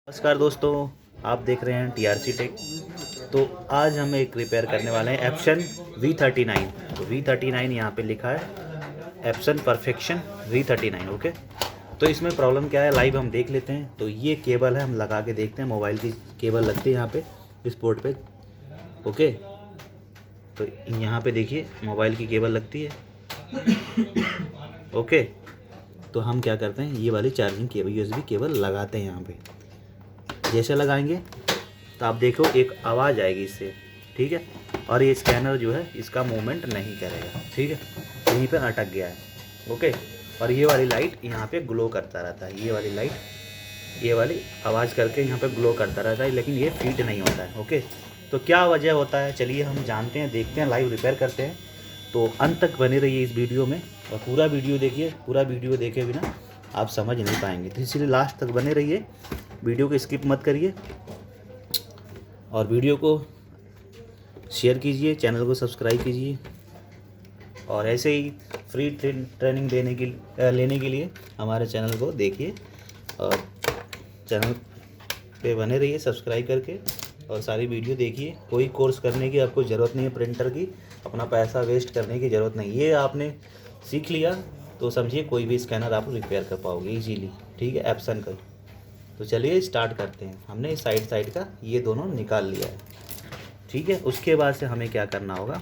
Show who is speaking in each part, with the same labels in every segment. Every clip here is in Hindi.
Speaker 1: नमस्कार दोस्तों, आप देख रहे हैं TRC टेक। तो आज हम एक रिपेयर करने वाले हैं एप्सन V39। तो V39 यहाँ पे लिखा है एप्सन परफेक्शन V39। ओके, तो इसमें प्रॉब्लम क्या है लाइव हम देख लेते हैं। तो ये केबल है, हम लगा के देखते हैं। मोबाइल की केबल लगती है यहाँ पे इस पोर्ट पे। ओके, तो यहाँ पे देखिए मोबाइल की केबल लगती है। ओके, तो हम क्या करते हैं, ये वाली चार्जिंग केबल USB केबल लगाते हैं यहाँ पे। जैसे लगाएंगे तो आप देखो एक आवाज़ आएगी इससे, ठीक है। और ये स्कैनर जो है इसका मूवमेंट नहीं करेगा, ठीक है, यहीं पे अटक गया है। ओके, और ये वाली लाइट यहाँ पे ग्लो करता रहता है। ये वाली लाइट, ये वाली आवाज़ करके यहाँ पे ग्लो करता रहता है, लेकिन ये फीड नहीं होता है। ओके, तो क्या वजह होता है, चलिए हम जानते हैं, देखते हैं, लाइव रिपेयर करते हैं। तो अंत तक बने रहिए इस वीडियो में और पूरा वीडियो देखिए। पूरा वीडियो देखे बिना आप समझ नहीं पाएंगे, तो इसलिए लास्ट तक बने रहिए, वीडियो को स्किप मत करिए और वीडियो को शेयर कीजिए, चैनल को सब्सक्राइब कीजिए। और ऐसे ही फ्री ट्रेनिंग लेने के लिए हमारे चैनल को देखिए और चैनल पे बने रहिए सब्सक्राइब करके और सारी वीडियो देखिए। कोई कोर्स करने की आपको ज़रूरत नहीं है, प्रिंटर की अपना पैसा वेस्ट करने की ज़रूरत नहीं। ये आपने सीख लिया तो समझिए कोई भी स्कैनर आप रिपेयर कर पाओगे इजीली, ठीक है, एप्सन का। तो चलिए स्टार्ट करते हैं। हमने इस साइड का ये दोनों निकाल लिया है, ठीक है। उसके बाद से हमें क्या करना होगा,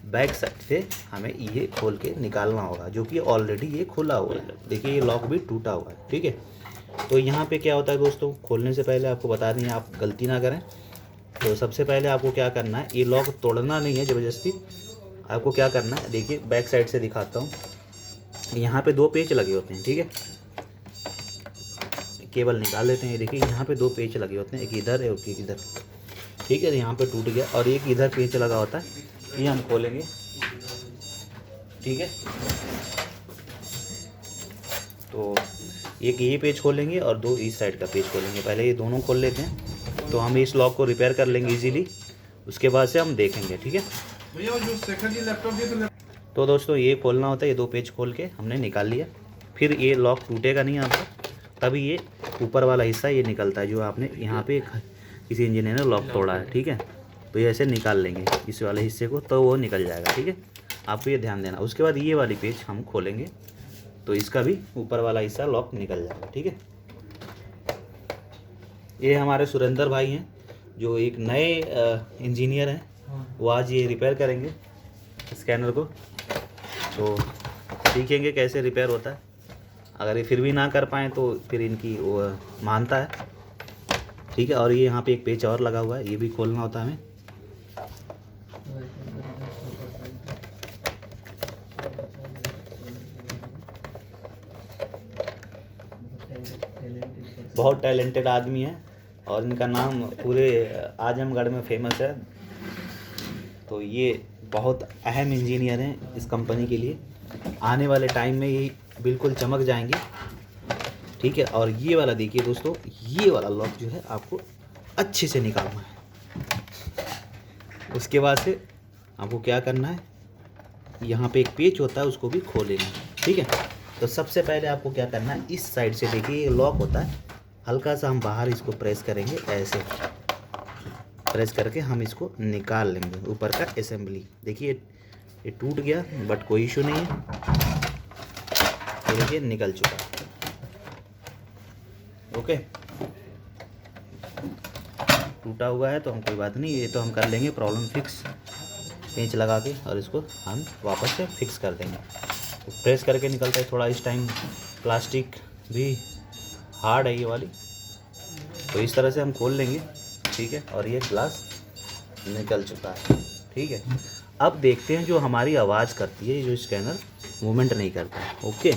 Speaker 1: बैक साइड से हमें ये खोल के निकालना होगा, जो कि ऑलरेडी ये खुला हुआ है। देखिए ये लॉक भी टूटा हुआ है, ठीक है। तो यहाँ पे क्या होता है दोस्तों, खोलने से पहले आपको बता दें, आप गलती ना करें। तो सबसे पहले आपको क्या करना है, ये लॉक तोड़ना नहीं है ज़बरदस्ती। आपको क्या करना है, देखिए बैक साइड से दिखाता हूँ। यहाँ पे 2 पेच लगे होते हैं, ठीक है। केबल निकाल लेते हैं। देखिए यहाँ पे 2 पेच लगे होते हैं, एक इधर है और एक इधर, ठीक है। यहाँ पे टूट गया और एक इधर पेच लगा होता है, ये हम खोलेंगे, ठीक है। तो एक ये पेच खोलेंगे और 2 इस साइड का पेच खोलेंगे। पहले ये दोनों खोल लेते हैं, तो हम इस लॉक को रिपेयर कर लेंगे इजीली। उसके बाद से हम देखेंगे, ठीक है।
Speaker 2: भैया जो सेकंड ये लैपटॉप दिए
Speaker 1: तो दोस्तों ये खोलना होता है, ये 2 पेच खोल के हमने निकाल लिया। फिर ये लॉक टूटेगा नहीं आपका, तभी ये ऊपर वाला हिस्सा ये निकलता है, जो आपने यहाँ पे किसी इंजीनियर ने लॉक तोड़ा है, ठीक है। तो ये ऐसे निकाल लेंगे इस वाले हिस्से को, तो वो निकल जाएगा, ठीक है। आपको ये ध्यान देना। उसके बाद ये वाली पेच हम खोलेंगे, तो इसका भी ऊपर वाला हिस्सा लॉक निकल जाएगा, ठीक है। ये हमारे सुरेंद्र भाई हैं, जो एक नए इंजीनियर हैं, वो आज ये रिपेयर करेंगे स्कैनर को। तो सीखेंगे कैसे रिपेयर होता है। अगर ये फिर भी ना कर पाएँ तो फिर इनकी वो मानता है, ठीक है। और ये यहाँ पे एक पेच और लगा हुआ है, ये भी खोलना होता है हमें। बहुत टैलेंटेड आदमी है और इनका नाम पूरे आजमगढ़ में फेमस है। तो ये बहुत अहम इंजीनियर हैं इस कंपनी के लिए। आने वाले टाइम में ये बिल्कुल चमक जाएंगे, ठीक है। और ये वाला देखिए दोस्तों, ये वाला लॉक जो है आपको अच्छे से निकालना है। उसके बाद से आपको क्या करना है, यहाँ पे एक पेच होता है, उसको भी खोल लेना है, ठीक है। तो सबसे पहले आपको क्या करना है, इस साइड से देखिए ये लॉक होता है, हल्का सा हम बाहर इसको प्रेस करेंगे, ऐसे प्रेस करके हम इसको निकाल लेंगे ऊपर का असेंबली। देखिए ये टूट गया, बट कोई इशू नहीं है, ये देखिए निकल चुका है। ओके, टूटा हुआ है तो हम कोई बात नहीं, ये तो हम कर लेंगे प्रॉब्लम फिक्स, पेंच लगा के, और इसको हम वापस से फिक्स कर देंगे। तो प्रेस करके निकलता है थोड़ा इस टाइम, प्लास्टिक भी हार्ड है ये वाली। तो इस तरह से हम खोल लेंगे, ठीक है। और ये ग्लास निकल चुका है, ठीक है। अब देखते हैं जो हमारी आवाज़ करती है, जो स्कैनर मूवमेंट नहीं करता है, ओके,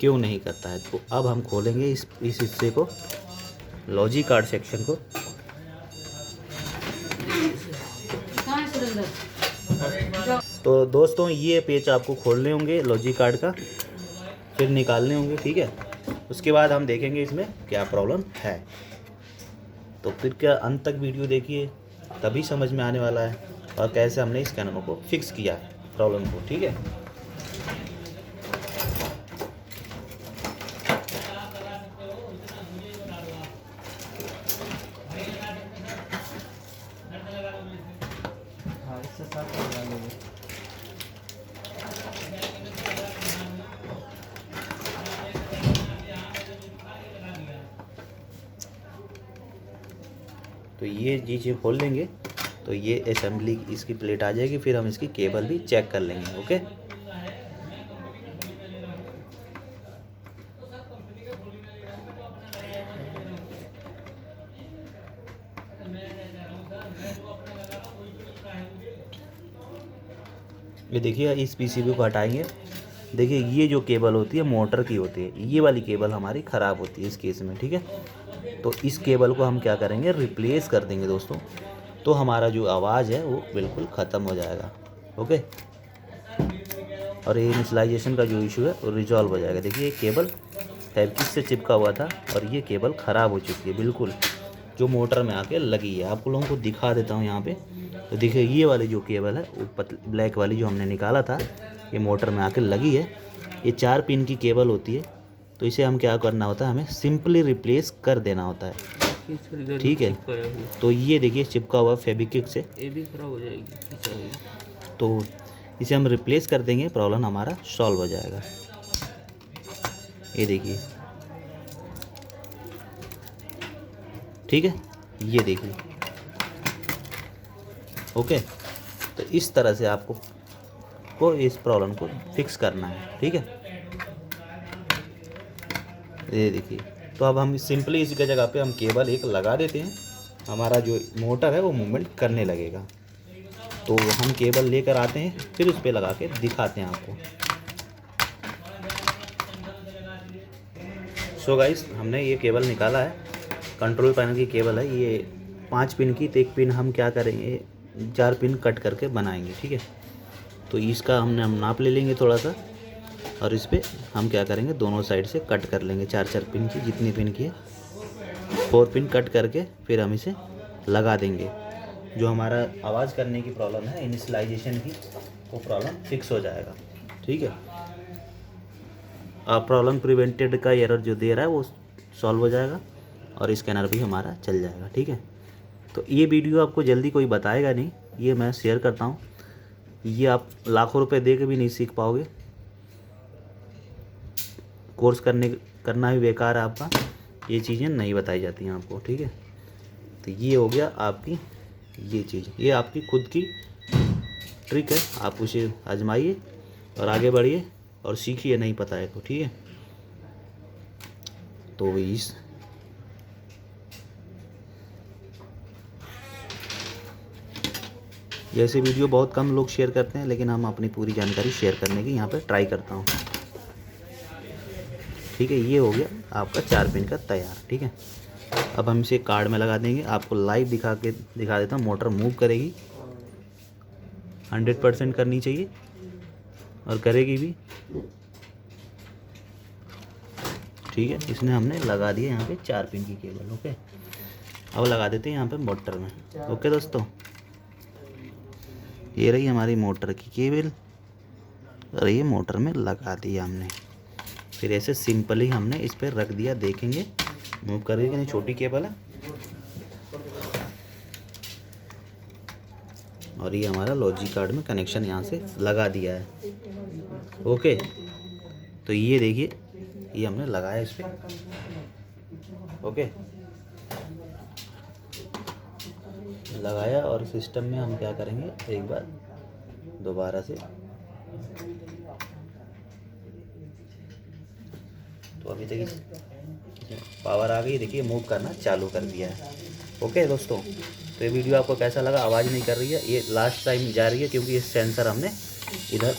Speaker 1: क्यों नहीं करता है। तो अब हम खोलेंगे इस हिस्से को, लॉजिक कार्ड सेक्शन को। तो दोस्तों ये पेच आपको खोलने होंगे लॉजिक कार्ड का, फिर निकालने होंगे, ठीक है। उसके बाद हम देखेंगे इसमें क्या प्रॉब्लम है। तो फिर क्या अंत तक वीडियो देखिए, तभी समझ में आने वाला है और कैसे हमने इस स्कैनर को फिक्स किया है प्रॉब्लम को, ठीक है। तो ये चीज़ें खोल लेंगे तो ये असेंबली इसकी प्लेट आ जाएगी, फिर हम इसकी केबल भी चेक कर लेंगे। ओके, ये देखिए इस पीसीबी को हटाएंगे। देखिए ये जो केबल होती है मोटर की होती है, ये वाली केबल हमारी ख़राब होती है इस केस में, ठीक है। तो इस केबल को हम क्या करेंगे, रिप्लेस कर देंगे दोस्तों। तो हमारा जो आवाज़ है वो बिल्कुल ख़त्म हो जाएगा। ओके, और ये इनिशियलाइजेशन का जो इशू है वो रिजॉल्व हो जाएगा। देखिए ये केबल फैब्रिक से चिपका हुआ था और ये केबल ख़राब हो चुकी है बिल्कुल, जो मोटर में आके लगी है। आप लोगों को दिखा देता हूँ यहाँ पे। तो देखिए ये वाली जो केबल है वो ब्लैक वाली जो हमने निकाला था, ये मोटर में आके लगी है। ये 4 पिन की केबल होती है, तो इसे हम क्या करना होता है, हमें सिंपली रिप्लेस कर देना होता है, ठीक है। तो ये देखिए चिपका हुआ फेविक्विक से,
Speaker 3: ये भी खराब हो जाएगी।
Speaker 1: तो इसे हम रिप्लेस कर देंगे, प्रॉब्लम हमारा सॉल्व हो जाएगा। ये देखिए, ठीक है, ये देखिए। ओके, तो इस तरह से आपको इस प्रॉब्लम को फिक्स करना है, ठीक है। ये देखिए, तो अब हम सिंपली इसी की जगह पे हम केबल एक लगा देते हैं, हमारा जो मोटर है वो मूवमेंट करने लगेगा। तो हम केबल लेकर आते हैं, फिर उस पर लगा के दिखाते हैं आपको। सो गाइस, हमने ये केबल निकाला है, कंट्रोल पैनल की केबल है ये 5 पिन की। तो एक पिन हम क्या करेंगे, 4 पिन कट करके बनाएंगे, ठीक है। तो इसका हम नाप ले लेंगे थोड़ा सा, और इस पर हम क्या करेंगे, दोनों साइड से कट कर लेंगे 4-4 पिन की, जितनी पिन की है 4 पिन कट करके फिर हम इसे लगा देंगे। जो हमारा आवाज़ करने की प्रॉब्लम है, इनिशियलाइजेशन की, वो प्रॉब्लम फिक्स हो जाएगा, ठीक है। प्रॉब्लम प्रिवेंटेड का एरर जो दे रहा है वो सॉल्व हो जाएगा, और स्कैनर भी हमारा चल जाएगा, ठीक है। तो ये वीडियो आपको जल्दी कोई बताएगा नहीं, ये मैं शेयर करता हूँ। ये आप लाखों रुपए दे के भी नहीं सीख पाओगे, कोर्स करना भी बेकार है आपका, ये चीज़ें नहीं बताई जाती हैं आपको, ठीक है। तो ये हो गया आपकी ये चीज़, ये आपकी खुद की ट्रिक है, आप उसे आजमाइए और आगे बढ़िए और सीखिए, नहीं पता है तो, ठीक है। तो इस जैसे वीडियो बहुत कम लोग शेयर करते हैं, लेकिन हम अपनी पूरी जानकारी शेयर करने की यहाँ पे ट्राई करता हूँ, ठीक है। ये हो गया आपका 4 पिन का तैयार, ठीक है। अब हम इसे कार्ड में लगा देंगे, आपको लाइव दिखा देता हूँ। मोटर मूव करेगी, 100% करनी चाहिए और करेगी भी, ठीक है। इसने हमने लगा दिया यहाँ पे 4 पिन की केबल। ओके, अब लगा देते हैं यहाँ पे मोटर में। ओके दोस्तों, ये रही हमारी मोटर की केबल और ये मोटर में लगा दिया हमने। फिर ऐसे सिंपली हमने इस पर रख दिया, देखेंगे मूव करेगी कि नहीं, छोटी केबल है। और ये हमारा लॉजिक कार्ड में कनेक्शन यहाँ से लगा दिया है। ओके, तो ये देखिए, ये हमने लगाया इस पर। ओके, लगाया और सिस्टम में हम क्या करेंगे, एक बार दोबारा से, तो अभी तक पावर आ गई, देखिए मूव करना चालू कर दिया है। ओके दोस्तों, तो ये वीडियो आपको कैसा लगा, आवाज़ नहीं कर रही है, ये लास्ट टाइम जा रही है क्योंकि ये सेंसर हमने इधर,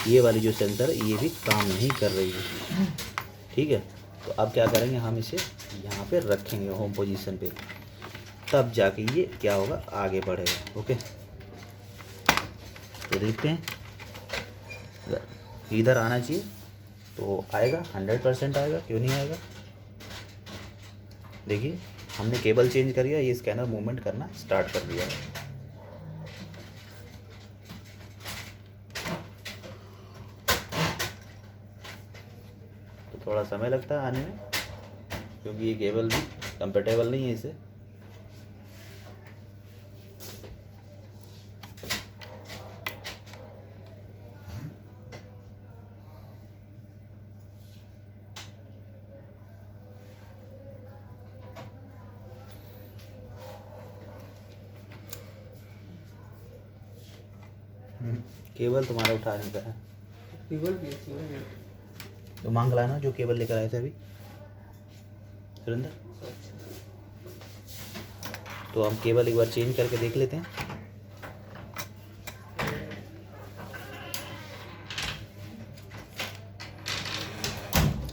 Speaker 1: ये वाली जो सेंसर है ये भी काम नहीं कर रही है, ठीक है। तो अब क्या करेंगे, हम इसे यहाँ पे रखेंगे होम पोजीशन पे, तब जाके ये क्या होगा, आगे बढ़ेगा। ओके, तो देखते हैं, इधर आना चाहिए तो आएगा, 100% आएगा, क्यों नहीं आएगा। देखिए हमने केबल चेंज कर दिया, ये स्कैनर मूवमेंट करना स्टार्ट कर दिया है। तो थोड़ा समय लगता है आने में, क्योंकि ये केबल भी कंफर्टेबल नहीं है इसे। केबल तुम्हारा उठा नहीं पाया।
Speaker 3: केबल भी अच्छी है।
Speaker 1: तो मांग लाना जो केबल लेकर आए थे अभी सुरेंद्र। तो हम केबल एक बार चेंज करके देख लेते हैं।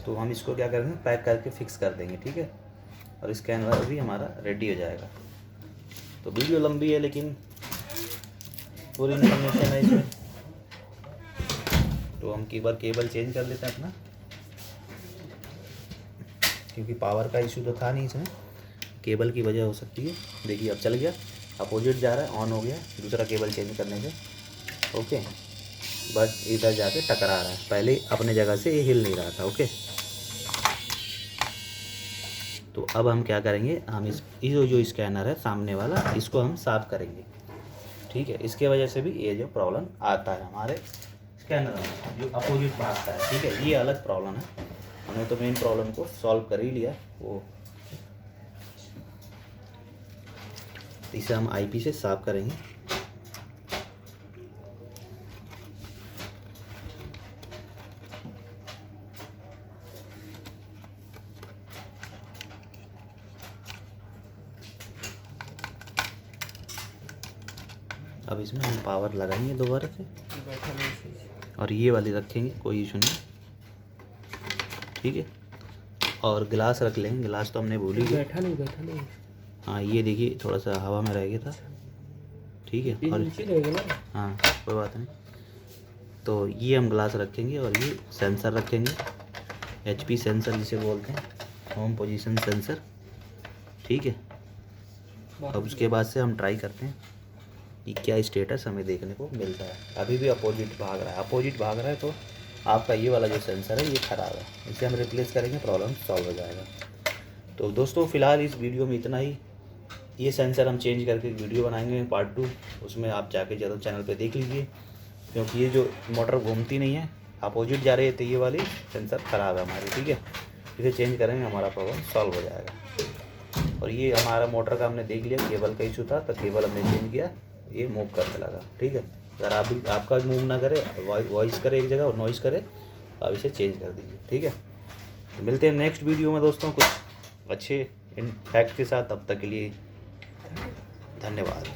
Speaker 1: तो हम इसको क्या करेंगे, पैक करके फिक्स कर देंगे, ठीक है। और स्कैनर भी हमारा रेडी हो जाएगा। तो वीडियो लंबी है लेकिन पूरी इन्फॉर्मेशन है इसमें। तो हम एक बार केबल चेंज कर लेते हैं अपना, क्योंकि पावर का इशू तो था नहीं इसमें, केबल की वजह हो सकती है। देखिए अब चल गया, अपोजिट जा रहा है, ऑन हो गया दूसरा केबल चेंज करने से। ओके, बस इधर जाके टकरा रहा है, पहले अपने जगह से ये हिल नहीं रहा था। ओके, तो अब हम क्या करेंगे, हम इस जो स्कैनर है सामने वाला, इसको हम साफ़ करेंगे, ठीक है। इसके वजह से भी ये जो प्रॉब्लम आता है हमारे स्कैनर में, जो अपोजिट भागता है, ठीक है, ये अलग प्रॉब्लम है। हमने तो मेन प्रॉब्लम को सॉल्व कर ही लिया। वो इसे हम आईपी से साफ करेंगे। अब इसमें हम पावर लगाएंगे दोबारा से,
Speaker 3: बैठा नहीं सही।
Speaker 1: और ये वाली रखेंगे, कोई इशू नहीं, ठीक है। और गिलास रख लेंगे, गिलास तो हमने भूल ही गए।
Speaker 3: बैठा नहीं।
Speaker 1: हाँ ये देखिए थोड़ा सा हवा में रह गया था, ठीक है। और
Speaker 3: नीचे रहेगा ना।
Speaker 1: हाँ कोई बात नहीं। तो ये हम ग्लास रखेंगे और ये सेंसर रखेंगे, HP सेंसर जिसे बोलते हैं, होम पोजीशन सेंसर, ठीक है। अब उसके बाद से हम ट्राई करते हैं कि क्या स्टेटस हमें देखने को मिलता है। अभी भी अपोजिट भाग रहा है, तो आपका ये वाला जो सेंसर है ये ख़राब है, इसे हम रिप्लेस करेंगे, प्रॉब्लम सॉल्व हो जाएगा। तो दोस्तों फ़िलहाल इस वीडियो में इतना ही। ये सेंसर हम चेंज करके वीडियो बनाएंगे पार्ट 2, उसमें आप जाके ज़रूर चैनल पे देख लीजिए, क्योंकि ये जो मोटर घूमती नहीं है, अपोजिट जा रही है, तो ये वाली सेंसर ख़राब है हमारी, ठीक है। इसे चेंज करेंगे, हमारा प्रॉब्लम सॉल्व हो जाएगा। और ये हमारा मोटर का हमने देख लिया, केबल का इशू था, तो केबल हमने चेंज किया, ये मूव करने लगा, ठीक है। अगर आप भी आपका मूव ना करे, वॉइस करे एक जगह और नॉइस करे, तो आप इसे चेंज कर दीजिए, ठीक है। तो मिलते हैं नेक्स्ट वीडियो में दोस्तों, कुछ अच्छे इन फैक्ट के साथ। तब तक के लिए धन्यवाद।